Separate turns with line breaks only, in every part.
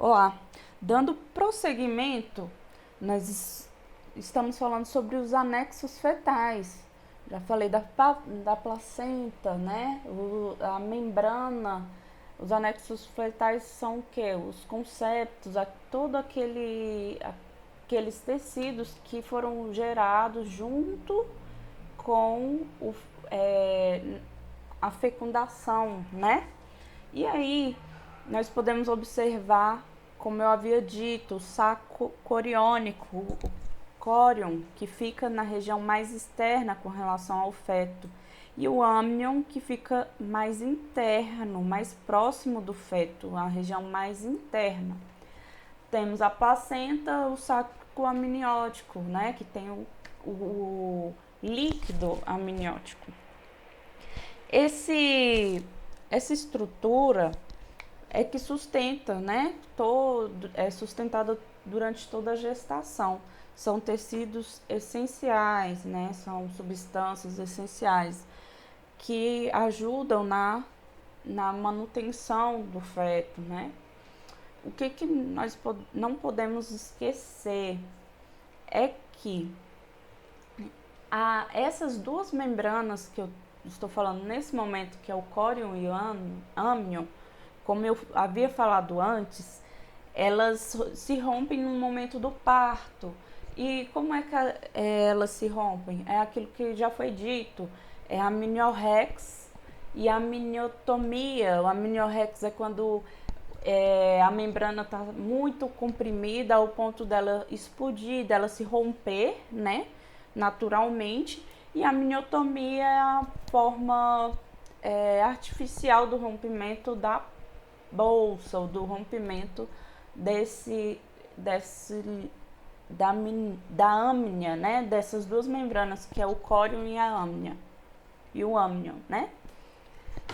Olá, dando prosseguimento, estamos falando sobre os anexos fetais. Já falei da placenta, né? A membrana. Os anexos fetais são o quê? Os conceptos, todo aqueles tecidos que foram gerados junto com a fecundação, né? E aí nós podemos observar, como eu havia dito, o saco coriônico, o córion, que fica na região mais externa com relação ao feto, e o amnion, que fica mais interno, mais próximo do feto, a região mais interna. Temos a placenta, o saco amniótico, né, que tem o líquido amniótico. Essa estrutura é que sustenta, né? É sustentada durante toda a gestação. São tecidos essenciais, né? São substâncias essenciais que ajudam na manutenção do feto, né? O que nós não podemos esquecer é que essas duas membranas que eu estou falando nesse momento, que é o córion e o amnion, como eu havia falado antes, elas se rompem no momento do parto. E como é que elas se rompem? É aquilo que já foi dito, é a amniorrex e a amniotomia. O amniorrex é quando a membrana está muito comprimida ao ponto dela explodir, dela se romper, né, naturalmente. E a amniotomia é a forma artificial do rompimento da bolsa ou do rompimento da amnia, né? Dessas duas membranas, que é o córion e a amnia e o amnion, né?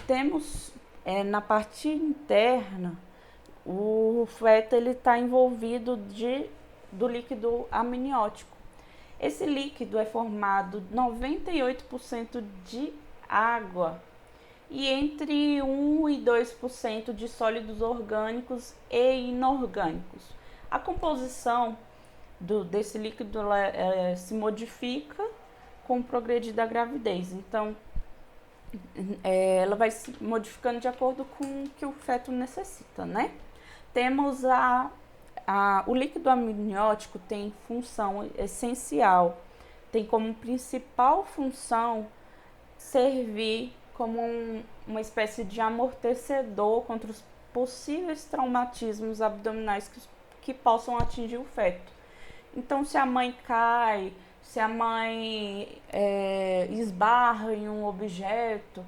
Temos na parte interna, o feto ele está envolvido do líquido amniótico. Esse líquido é formado 98% de água e entre 1 e 2% de sólidos orgânicos e inorgânicos. A composição desse líquido se modifica com o progredir da gravidez. Então, ela vai se modificando de acordo com o que o feto necessita, né? Temos o líquido amniótico tem função essencial, tem como principal função servir como uma espécie de amortecedor contra os possíveis traumatismos abdominais que possam atingir o feto. Então, se a mãe cai, se a mãe esbarra em um objeto,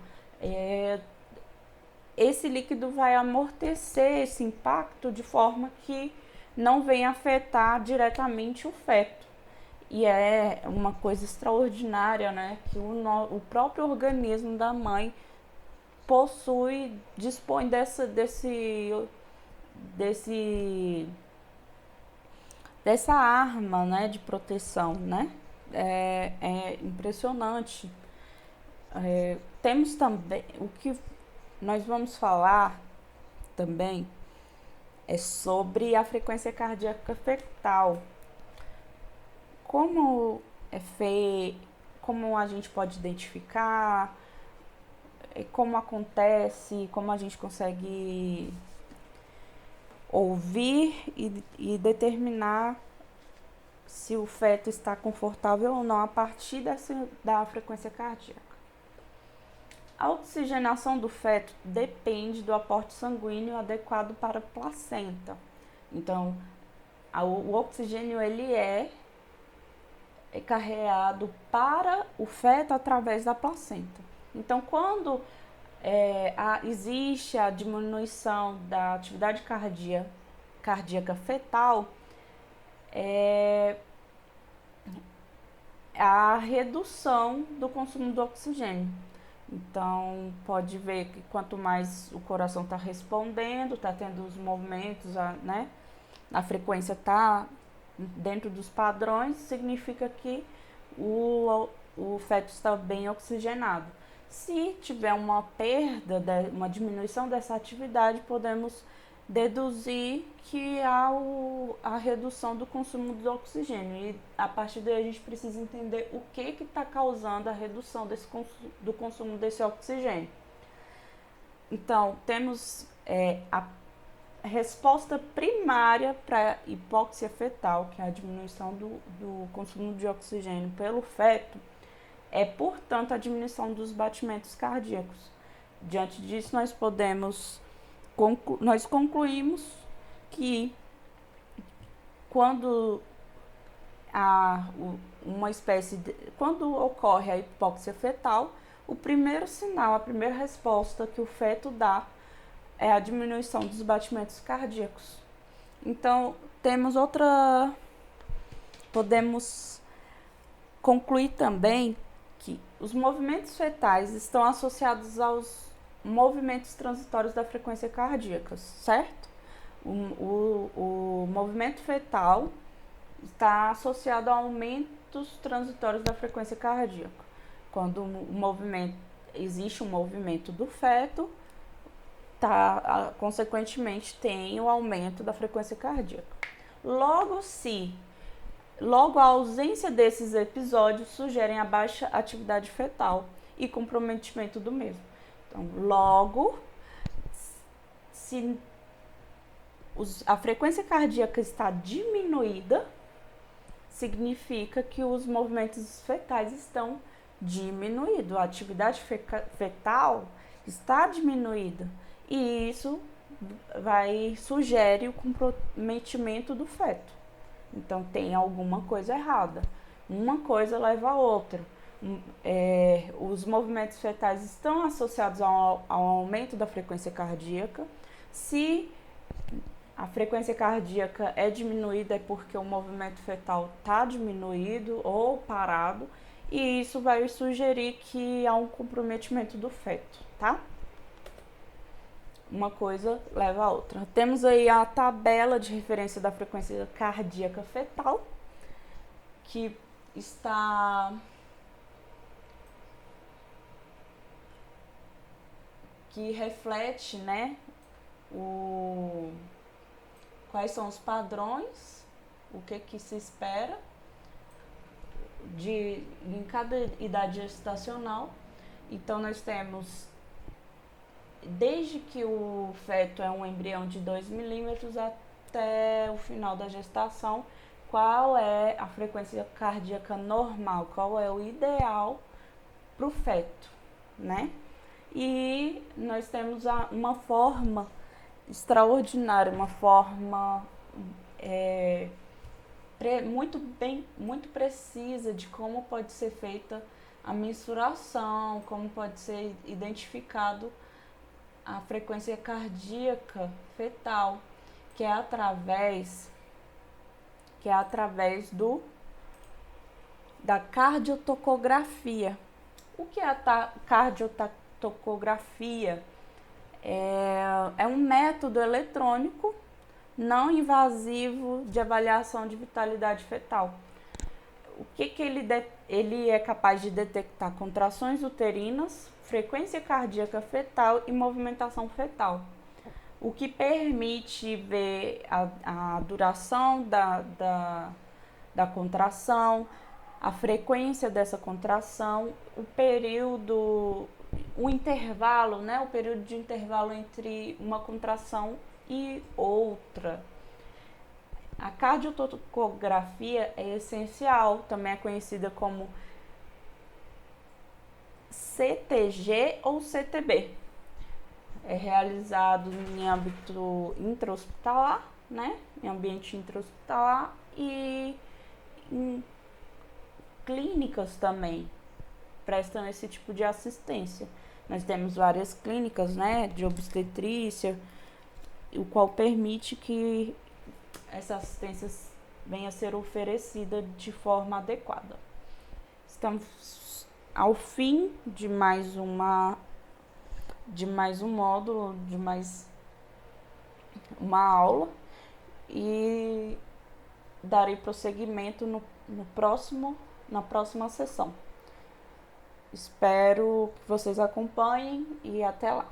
esse líquido vai amortecer esse impacto de forma que não venha afetar diretamente o feto. E é uma coisa extraordinária, né? Que o próprio organismo da mãe dispõe dessa arma, né, de proteção, né? É impressionante. Temos também, o que nós vamos falar também é sobre a frequência cardíaca fetal. Como a gente pode identificar, como acontece, como a gente consegue ouvir e determinar se o feto está confortável ou não a partir da frequência cardíaca. A oxigenação do feto depende do aporte sanguíneo adequado para a placenta. Então, o oxigênio ele é carreado para o feto através da placenta. Então, quando existe a diminuição da atividade cardíaca fetal, a redução do consumo do oxigênio. Então, pode ver que quanto mais o coração está respondendo, está tendo os movimentos, né? A frequência está dentro dos padrões, significa que o feto está bem oxigenado. Se tiver uma perda, uma diminuição dessa atividade, podemos deduzir que há a redução do consumo do oxigênio. E a partir daí a gente precisa entender o que está causando a redução do consumo desse oxigênio. Então, temos a resposta primária para hipóxia fetal, que é a diminuição do consumo de oxigênio pelo feto, é, portanto, a diminuição dos batimentos cardíacos. Diante disso, nós concluímos que quando quando ocorre a hipóxia fetal, o primeiro sinal, a primeira resposta que o feto dá é a diminuição dos batimentos cardíacos. Então, podemos concluir também que os movimentos fetais estão associados aos movimentos transitórios da frequência cardíaca, certo? O movimento fetal está associado a aumentos transitórios da frequência cardíaca. Quando existe um movimento do feto, consequentemente tem o aumento da frequência cardíaca. Logo, a ausência desses episódios sugerem a baixa atividade fetal e comprometimento do mesmo. Então, logo, se a frequência cardíaca está diminuída, significa que os movimentos fetais estão diminuídos, a atividade fetal está diminuída e isso sugere o comprometimento do feto. Então, tem alguma coisa errada. Uma coisa leva a outra. Os movimentos fetais estão associados ao aumento da frequência cardíaca. Se a frequência cardíaca é diminuída, é porque o movimento fetal está diminuído ou parado, e isso vai sugerir que há um comprometimento do feto, tá? Uma coisa leva a outra. Temos aí a tabela de referência da frequência cardíaca fetal, que reflete, né, quais são os padrões, o que se espera em cada idade gestacional. Então, nós temos, desde que o feto é um embrião de 2 milímetros até o final da gestação, qual é a frequência cardíaca normal, qual é o ideal para o feto, né? E nós temos uma forma extraordinária, uma forma muito precisa de como pode ser feita a mensuração, como pode ser identificado a frequência cardíaca fetal, que é através da cardiotocografia. O que é a cardiotocografia? É um método eletrônico não invasivo de avaliação de vitalidade fetal. O que ele é capaz de detectar? Contrações uterinas, frequência cardíaca fetal e movimentação fetal, o que permite ver a duração da contração, a frequência dessa contração, o intervalo, né? O período de intervalo entre uma contração e outra. A cardiotocografia é essencial, também é conhecida como CTG ou CTB. É realizado em âmbito intra-hospitalar, né? Em ambiente intra-hospitalar e em clínicas também prestam esse tipo de assistência. Nós temos várias clínicas, né, de obstetrícia, o qual permite que essa assistência venha a ser oferecida de forma adequada. Estamos ao fim de mais um módulo, de mais uma aula, e darei prosseguimento na próxima sessão. Espero que vocês acompanhem e até lá.